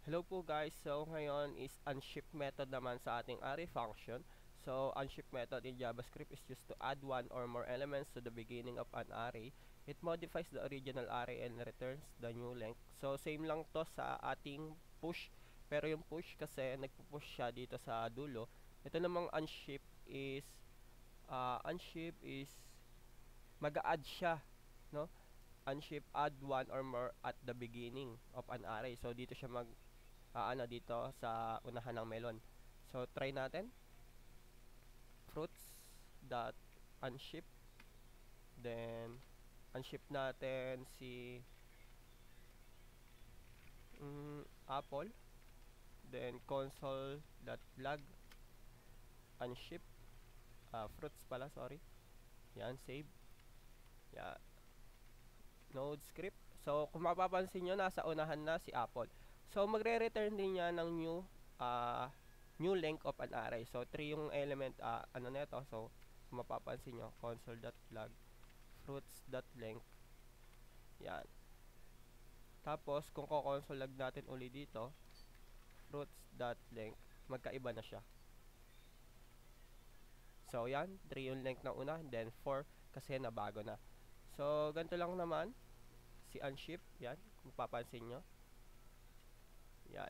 Hello po guys, so ngayon is unship method naman sa ating array function. So unship method in JavaScript is just to add one or more elements to the beginning of an array. It modifies the original array and returns the new length. So same lang to sa ating push, pero yung push kasi nagpo-push siya dito sa dulo. Ito namang unship is mag-a-add siya, no? Unship add one or more at the beginning of an array. So dito siya dito sa unahan ng melon. So try natin. Fruits dot unship, then unship natin si apple, then console dot log unship fruits pala, sorry. Yan, save. Yan, node script. So kung mapapansin nyo, nasa unahan na si apple. So magre-return din niya ng new length of an array. So 3 yung element nito. So kung mapapansin nyo, console.log fruits.length. Yan. Tapos kung console log natin uli dito, fruits.length, magkaiba na siya. So yan, 3 yung length ng una, then 4 kasi nabago na. So ganito lang naman si unship. Yan, kung mapapansin nyo. Yan.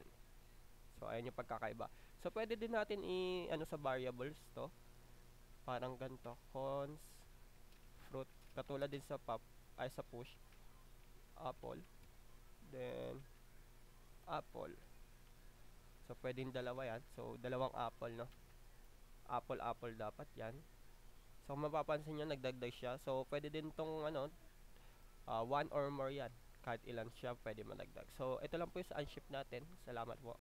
So ayan yung pagkakaiba. So pwede din natin sa variables to. Parang ganito, cons fruit, katulad din sa sa push, apple, then apple. So pwedeng dalawa yan. So dalawang apple, no? Apple dapat yan. So mapapansin nyo, nagdagdag siya. So pwede din tong one or more yan. Kahit ilan siya pwede madagdag. So ito lang po yung sa unship natin. Salamat po.